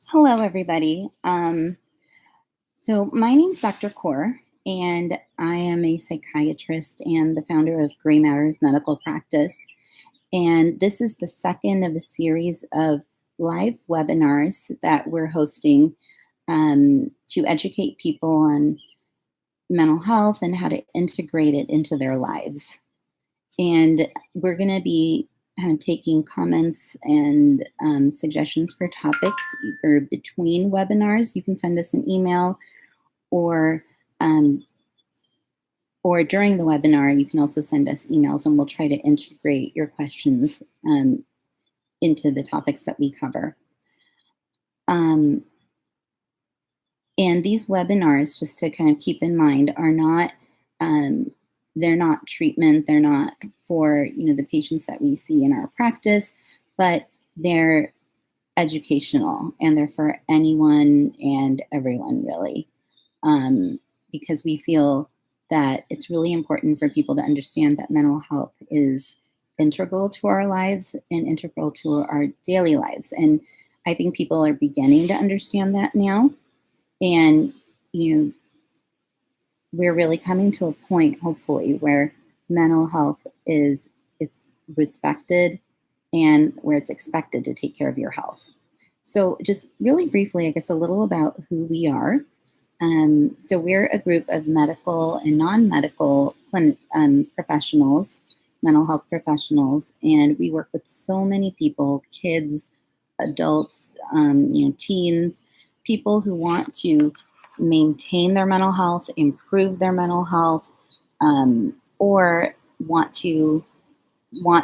Hello, everybody. So my name's Dr. Kaur, and I am a psychiatrist and the founder of Gray Matters Medical Practice. And this is the second of a series of live webinars that we're hosting to educate people on mental health and how to integrate it into their lives. And we're going to be kind of taking comments and suggestions for topics either between webinars. You can send us an email, or um, or during the webinar, you can also send us emails, and we'll try to integrate your questions into the topics that we cover. And these webinars, just to kind of keep in mind, are not they're not treatment. They're not for the patients that we see in our practice, but they're educational, and they're for anyone and everyone, really, because we feel that it's really important for people to understand that mental health is integral to our lives and integral to our daily lives. And I think people are beginning to understand that now. And, we're really coming to a point, hopefully, where mental health it's respected and where it's expected to take care of your health. So just really briefly, I guess, a little about who we are. So we're a group of medical and non-medical professionals, mental health professionals, and we work with so many people, kids, adults, teens, people who want to maintain their mental health, improve their mental health, or want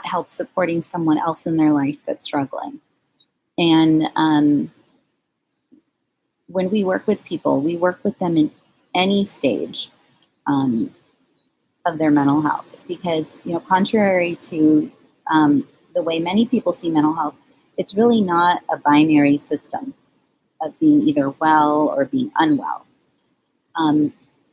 help supporting someone else in their life that's struggling. And when we work with people, we work with them in any stage of their mental health, because contrary to the way many people see mental health, it's really not a binary system of being either well or being unwell.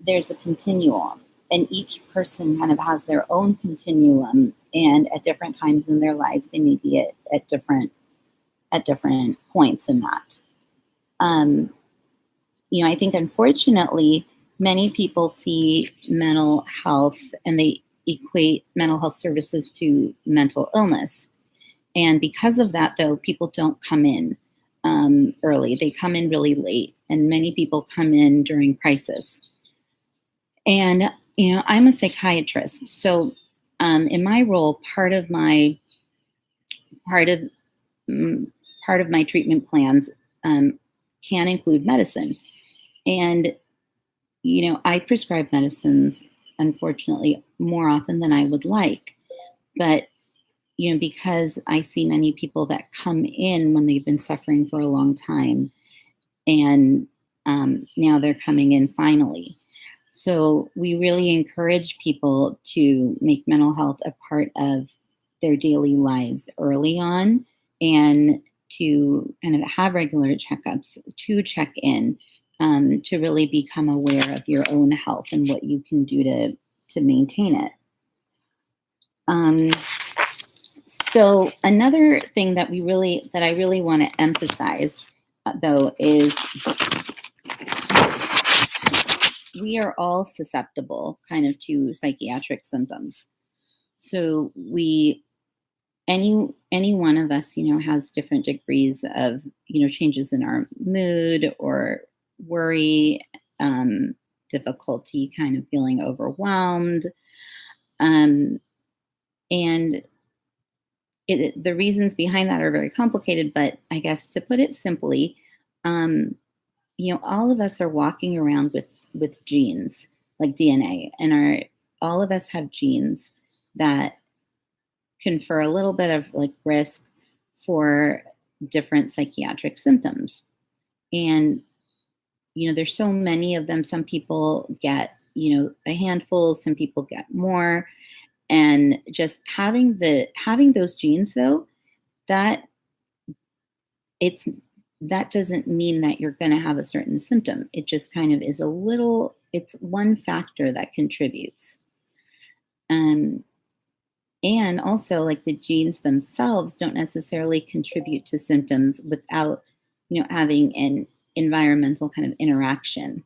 There's a continuum, and each person kind of has their own continuum, and at different times in their lives, they may be at different points in that. I think, unfortunately, many people see mental health and they equate mental health services to mental illness. And because of that, though, people don't come in early. They come in really late, and many people come in during crisis. And, I'm a psychiatrist. So in my role, part of my treatment plans can include medicine. And, I prescribe medicines, unfortunately, more often than I would like. But, because I see many people that come in when they've been suffering for a long time, and now they're coming in finally. So we really encourage people to make mental health a part of their daily lives early on, and to kind of have regular checkups, to check in, to really become aware of your own health and what you can do to maintain it. So another thing that I really want to emphasize, though, is we are all susceptible kind of to psychiatric symptoms. So any one of us, has different degrees of, changes in our mood or worry, difficulty kind of feeling overwhelmed. And the reasons behind that are very complicated, but I guess to put it simply, all of us are walking around with genes, like DNA, and all of us have genes that confer a little bit of like risk for different psychiatric symptoms. And, there's so many of them. Some people get, a handful, some people get more. And just having those genes, though, that doesn't mean that you're going to have a certain symptom. It just kind of is it's one factor that contributes. And also, like, the genes themselves don't necessarily contribute to symptoms without having an environmental kind of interaction.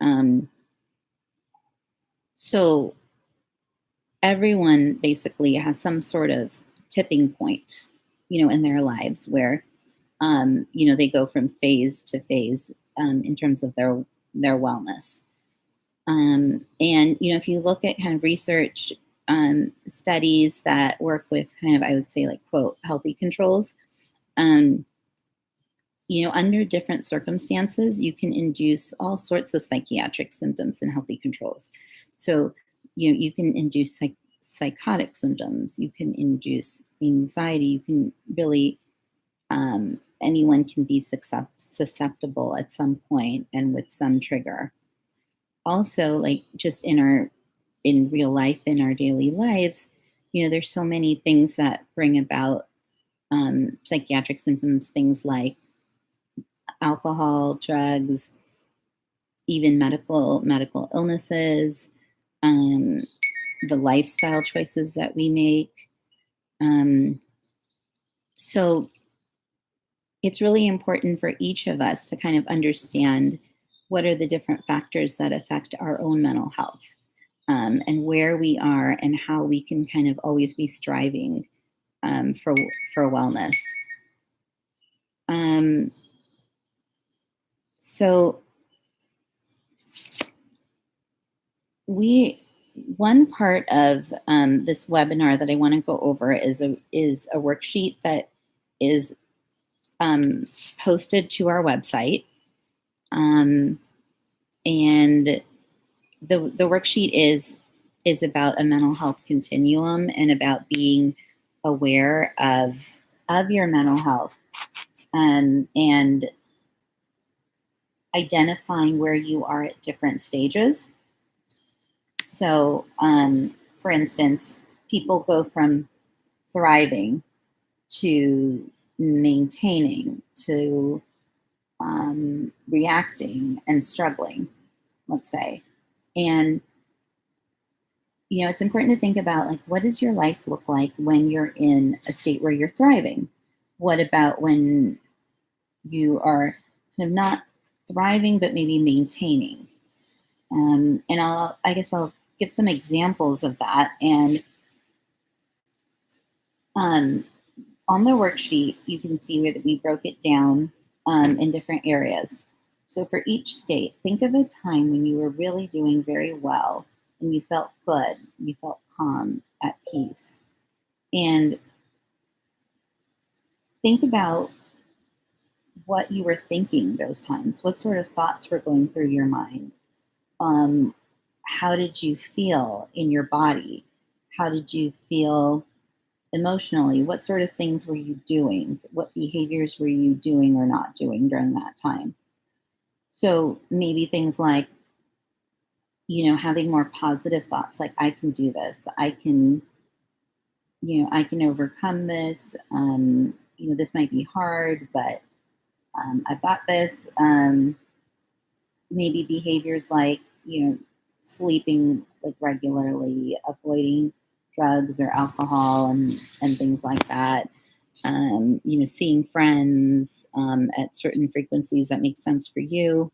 Um, so everyone basically has some sort of tipping point, in their lives where, they go from phase to phase in terms of their wellness. And if you look at kind of research studies that work with kind of, I would say, like, quote, healthy controls, um, under different circumstances, you can induce all sorts of psychiatric symptoms in healthy controls. So, you can induce psychotic symptoms, you can induce anxiety, you can really, anyone can be susceptible at some point and with some trigger. Also, like, just in real life, in our daily lives, there's so many things that bring about psychiatric symptoms, things like alcohol, drugs, even medical illnesses, um, the lifestyle choices that we make. Um, so it's really important for each of us to kind of understand what are the different factors that affect our own mental health, and where we are and how we can kind of always be striving for wellness. Um, so we one part of this webinar that I want to go over is a worksheet that is posted to our website, and the worksheet is about a mental health continuum and about being aware of your mental health, and identifying where you are at different stages. So, for instance, people go from thriving to maintaining to reacting and struggling, let's say. And, it's important to think about, like, what does your life look like when you're in a state where you're thriving? What about when you are kind of not thriving, but maybe maintaining? And I guess I'll give some examples of that. And um, on the worksheet, you can see where we broke it down in different areas. So for each state, think of a time when you were really doing very well and you felt good, you felt calm, at peace. And think about what you were thinking those times. What sort of thoughts were going through your mind? Um, how did you feel in your body? How did you feel emotionally? What sort of things were you doing? What behaviors were you doing or not doing during that time? So maybe things like, having more positive thoughts, like, I can do this. I can overcome this. This might be hard, but I've got this. Maybe behaviors like, sleeping, like, regularly, avoiding drugs or alcohol and things like that. Seeing friends at certain frequencies that make sense for you.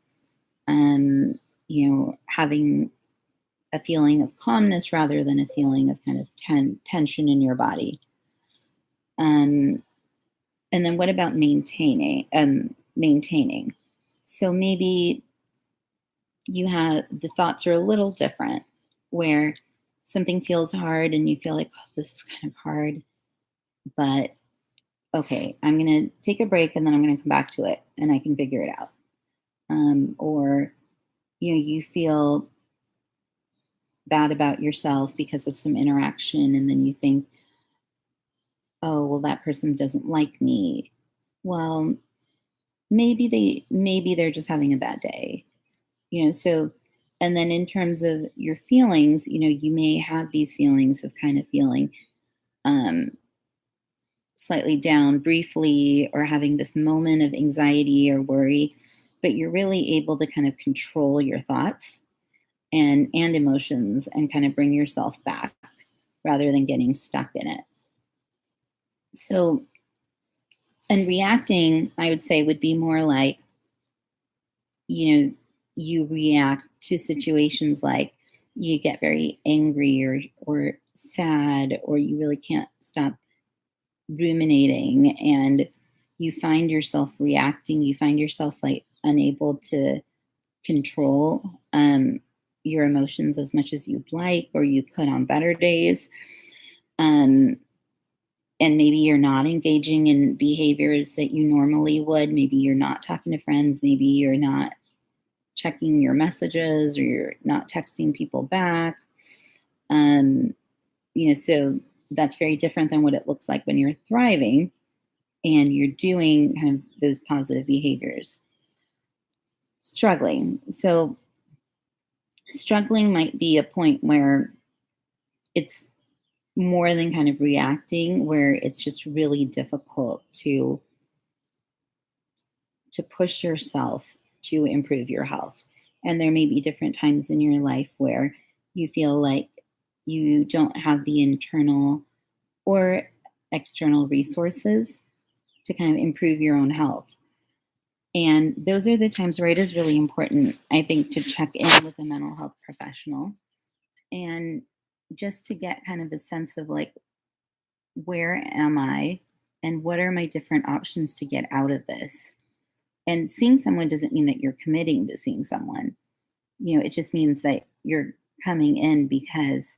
Having a feeling of calmness rather than a feeling of kind of tension in your body. And then what about maintaining? Maintaining. So maybe the thoughts are a little different, where something feels hard and you feel like, oh, this is kind of hard, but okay, I'm going to take a break and then I'm going to come back to it and I can figure it out. Or, you feel bad about yourself because of some interaction and then you think, oh, well, that person doesn't like me. Well, maybe they're just having a bad day. So, and then in terms of your feelings, you may have these feelings of kind of feeling um, slightly down briefly or having this moment of anxiety or worry, but you're really able to kind of control your thoughts and emotions and kind of bring yourself back rather than getting stuck in it. So, And reacting, I would say, would be more like, you react to situations like you get very angry or sad, or you really can't stop ruminating, and you find yourself reacting. You find yourself like unable to control your emotions as much as you'd like, or you could on better days. Um, and maybe you're not engaging in behaviors that you normally would. Maybe you're not talking to friends. Maybe you're not checking your messages, or you're not texting people back. Um, so that's very different than what it looks like when you're thriving and you're doing kind of those positive behaviors. Struggling. So struggling might be a point where it's more than kind of reacting, where it's just really difficult to push yourself to improve your health. And there may be different times in your life where you feel like you don't have the internal or external resources to kind of improve your own health. And those are the times where it is really important, I think, to check in with a mental health professional and just to get kind of a sense of like, where am I and what are my different options to get out of this? And seeing someone doesn't mean that you're committing to seeing someone. It just means that you're coming in because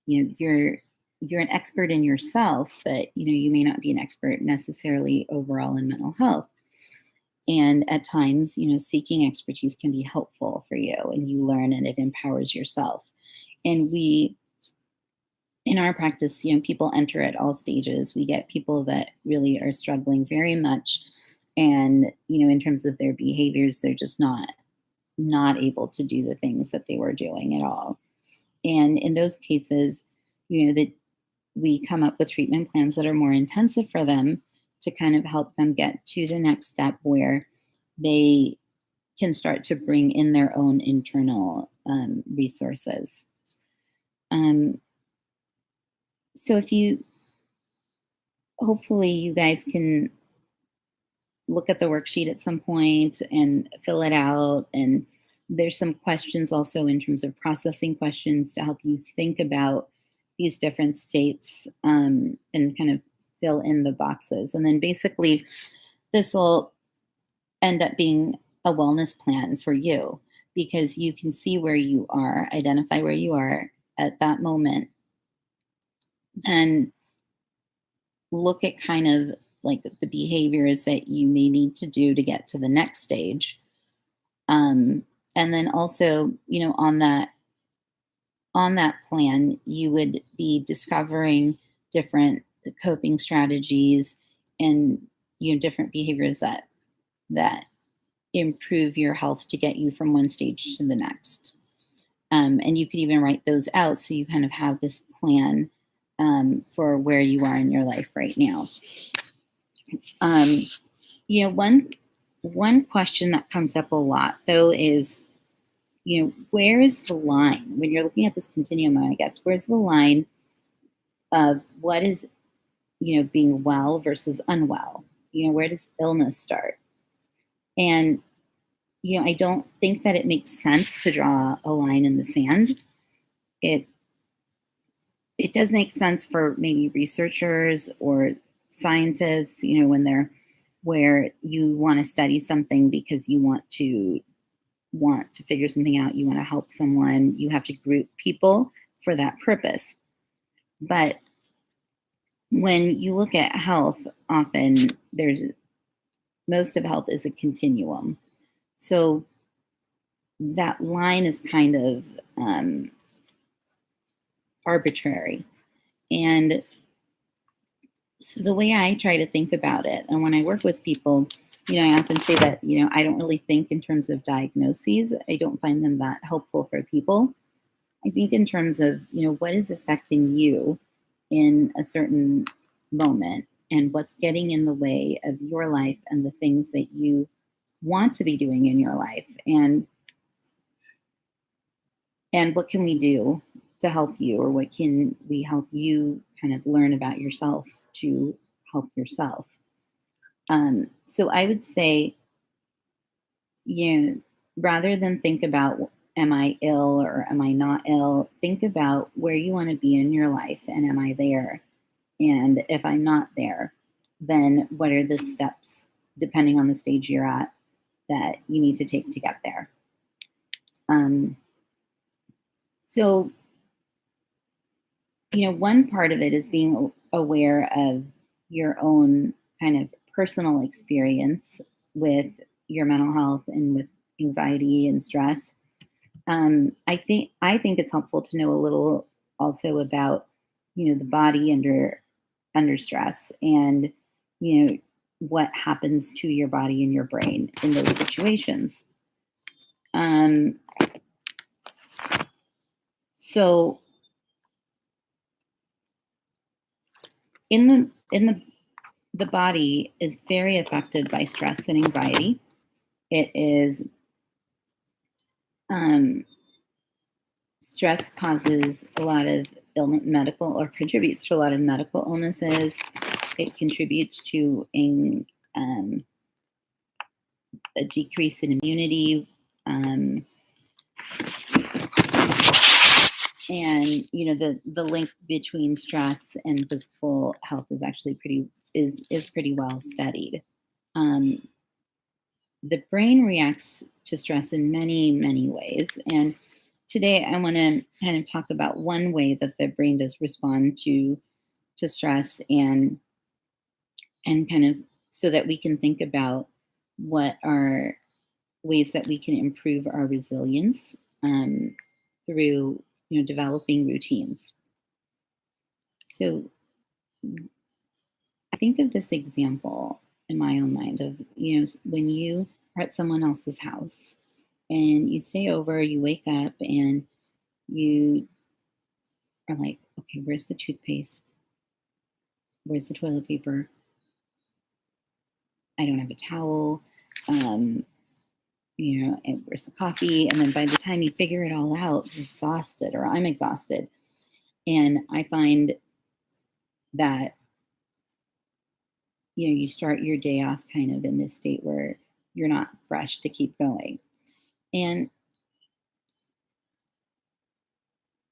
you're an expert in yourself, but you may not be an expert necessarily overall in mental health. And at times, seeking expertise can be helpful for you, and you learn and it empowers yourself. And in our practice, people enter at all stages. We get people that really are struggling very much. And, in terms of their behaviors, they're just not able to do the things that they were doing at all. And in those cases, that we come up with treatment plans that are more intensive for them to kind of help them get to the next step where they can start to bring in their own internal resources. So hopefully you guys can look at the worksheet at some point and fill it out. And there's some questions also in terms of processing questions to help you think about these different states, and kind of fill in the boxes. And then basically this will end up being a wellness plan for you, because you can see where you are, identify where you are at that moment, and look at kind of like the behaviors that you may need to do to get to the next stage. And then also, on that plan, you would be discovering different coping strategies and different behaviors that improve your health to get you from one stage to the next. And you could even write those out so you kind of have this plan for where you are in your life right now. One question that comes up a lot though is, where is the line when you're looking at this continuum? I guess where's the line of what is being well versus unwell? Where does illness start? And I don't think that it makes sense to draw a line in the sand. It does make sense for maybe researchers or scientists, when they're where you want to study something because you want to figure something out, you want to help someone, you have to group people for that purpose. But when you look at health, often most of health is a continuum. So that line is kind of arbitrary. And so the way I try to think about it, and when I work with people, I often say that, I don't really think in terms of diagnoses. I don't find them that helpful for people. I think in terms of, what is affecting you in a certain moment and what's getting in the way of your life and the things that you want to be doing in your life. And what can we do to help you, or what can we help you kind of learn about yourself to help yourself? So I would say, rather than think about, am I ill or am I not ill, think about where you want to be in your life and am I there? And if I'm not there, then what are the steps, depending on the stage you're at, that you need to take to get there? Um, so, one part of it is being aware of your own kind of personal experience with your mental health and with anxiety and stress. I think it's helpful to know a little also about, the body under stress and, you know, what happens to your body and your brain in those situations. Um, so in the body is very affected by stress and anxiety. It is um, stress causes a lot of medical or contributes to a lot of medical illnesses. It contributes to um, a decrease in immunity, and the link between stress and physical health is actually pretty well studied. Um, the brain reacts to stress in many many ways, and today I want to kind of talk about one way that the brain does respond to stress, and kind of so that we can think about what are ways that we can improve our resilience, through developing routines. So I think of this example in my own mind of, when you are at someone else's house and you stay over, you wake up and you are like, okay, where's the toothpaste? Where's the toilet paper? I don't have a towel. Um, and where's the coffee? And then by the time you figure it all out, you're exhausted, or I'm exhausted. And I find that, you start your day off kind of in this state where you're not fresh to keep going. And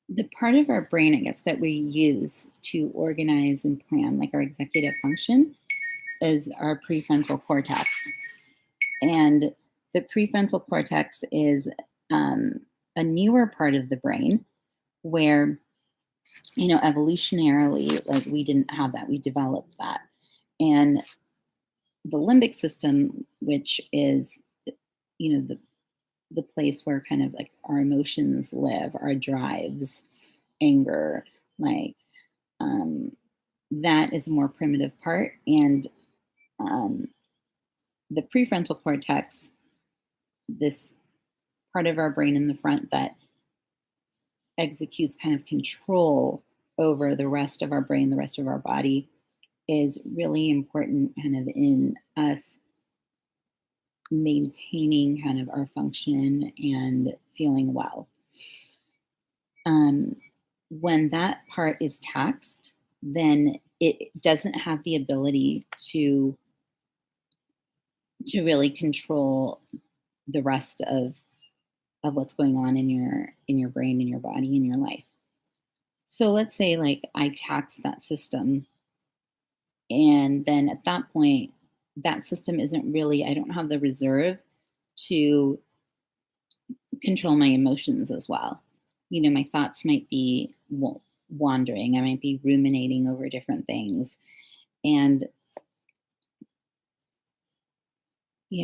the part of our brain, I guess, that we use to organize and plan, like our executive function, is our prefrontal cortex. And the prefrontal cortex is a newer part of the brain where, evolutionarily, like we didn't have that, we developed that. And the limbic system, which is, the place where kind of like our emotions live, our drives, anger, like um, that is a more primitive part. And um, the prefrontal cortex, this part of our brain in the front that executes kind of control over the rest of our brain, the rest of our body, is really important kind of in us maintaining kind of our function and feeling well. Um, when that part is taxed, then it doesn't have the ability to really control the rest of what's going on in your brain, in your body, in your life. So let's say like I tax that system, and then at that point, that system isn't really, I don't have the reserve to control my emotions as well. My thoughts might be wandering. I might be ruminating over different things. And,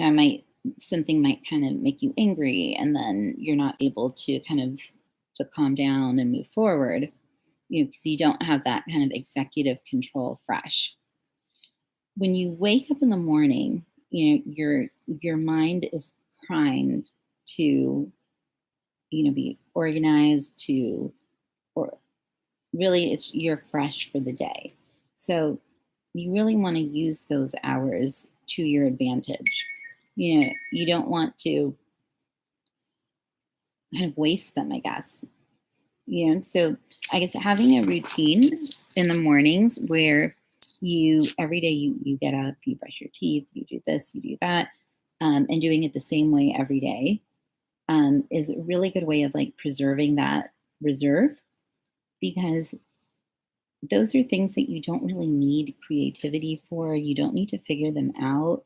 I might, something might kind of make you angry, and then you're not able to kind of to calm down and move forward, because you don't have that kind of executive control fresh. When you wake up in the morning, your mind is primed to, be organized, or really you're fresh for the day. So you really want to use those hours to your advantage. You don't want to kind of waste them, I guess. So I guess having a routine in the mornings where every day you get up, you brush your teeth, you do this, you do that, and doing it the same way every day is a really good way of like preserving that reserve, because those are things that you don't really need creativity for. You don't need to figure them out,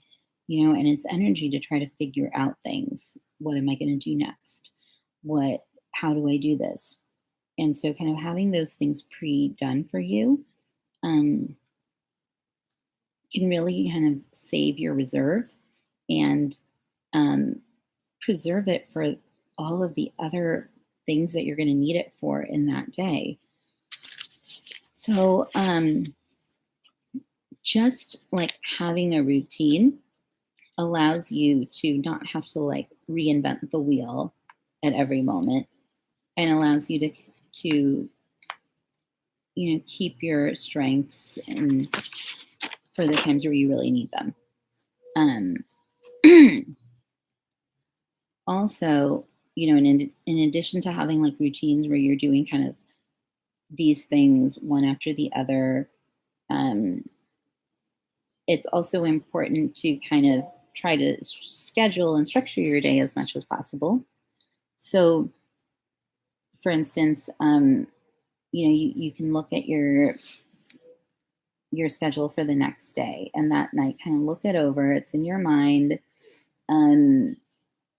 and it's energy to try to figure out things. What am I going to do next? How do I do this? And so, kind of having those things pre done for you um, can really kind of save your reserve and um, preserve it for all of the other things that you're going to need it for in that day. So, just like having a routine allows you to not have to like reinvent the wheel at every moment, and allows you to keep your strengths and for the times where you really need them. Um, Also, in addition to having like routines where you're doing kind of these things one after the other, um, it's also important to kind of try to schedule and structure your day as much as possible. So, for instance, you can look at your schedule for the next day, and that night kind of look it over. It's in your mind. Um,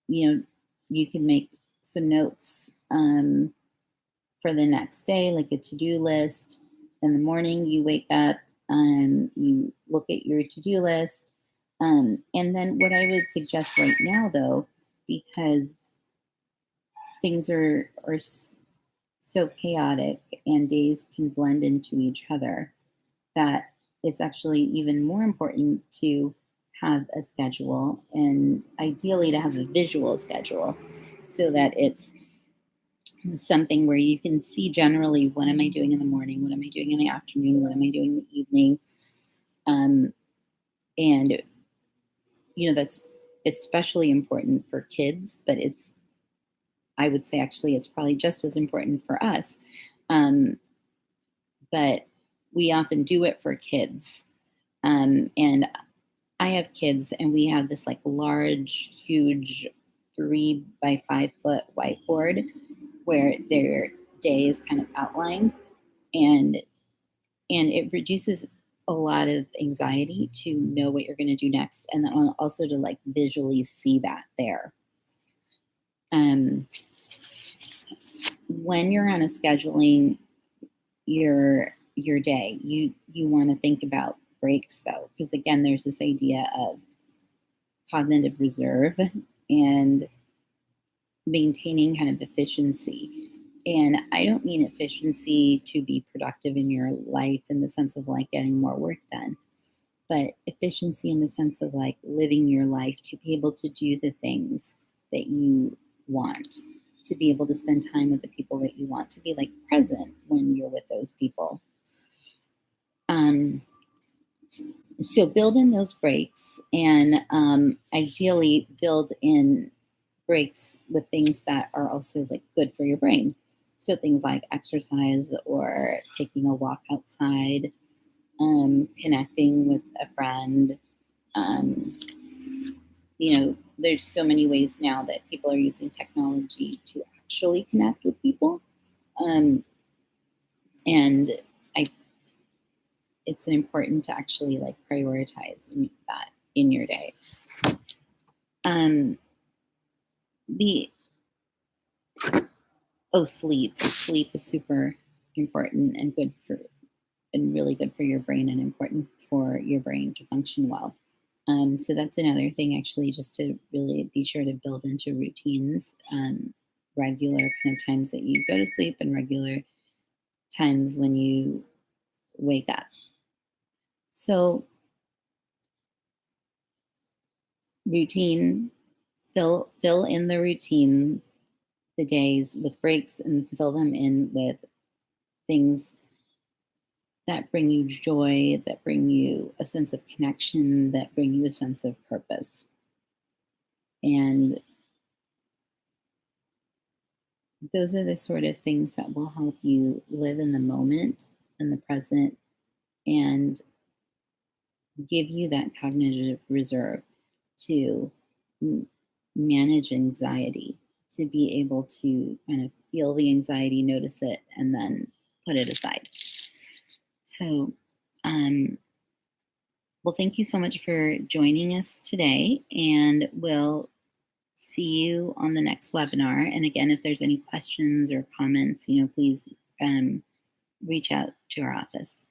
you know, you can make some notes for the next day, like a to-do list. In the morning, you wake up, you look at your to-do list. And then what I would suggest right now, though, because things are so chaotic and days can blend into each other, that it's actually even more important to have a schedule, and ideally to have a visual schedule, so that it's something where you can see generally, what am I doing in the morning, what am I doing in the afternoon, what am I doing in the evening. And that's especially important for kids, but I would say actually it's probably just as important for us. um, but we often do it for kids. And I have kids, and we have this like large, huge 3 by 5 foot whiteboard where their day is kind of outlined, and it reduces a lot of anxiety to know what you're going to do next, and then also to like visually see that there. Um, when you're on a scheduling your day, you want to think about breaks, though, because again, there's this idea of cognitive reserve and maintaining kind of efficiency. And I don't mean efficiency to be productive in your life in the sense of like getting more work done, but efficiency in the sense of like living your life to be able to do the things that you want, to be able to spend time with the people that you want, to be like present when you're with those people. So build in those breaks, and ideally build in breaks with things that are also like good for your brain. So things like exercise or taking a walk outside, connecting with a friend. Um, there's so many ways now that people are using technology to actually connect with people. Um, and I it's important to actually like prioritize that in your day. Um, the Sleep. Sleep is super important and really good for your brain, and important for your brain to function well. So that's another thing, actually, just to really be sure to build into routines, regular kind of times that you go to sleep and regular times when you wake up. So routine, fill in the routine, the days with breaks, and fill them in with things that bring you joy, that bring you a sense of connection, that bring you a sense of purpose. And those are the sort of things that will help you live in the moment, in the present, and give you that cognitive reserve to m- manage anxiety, to be able to kind of feel the anxiety, notice it, and then put it aside. So, um, well, thank you so much for joining us today, and we'll see you on the next webinar. And again, if there's any questions or comments, please reach out to our office.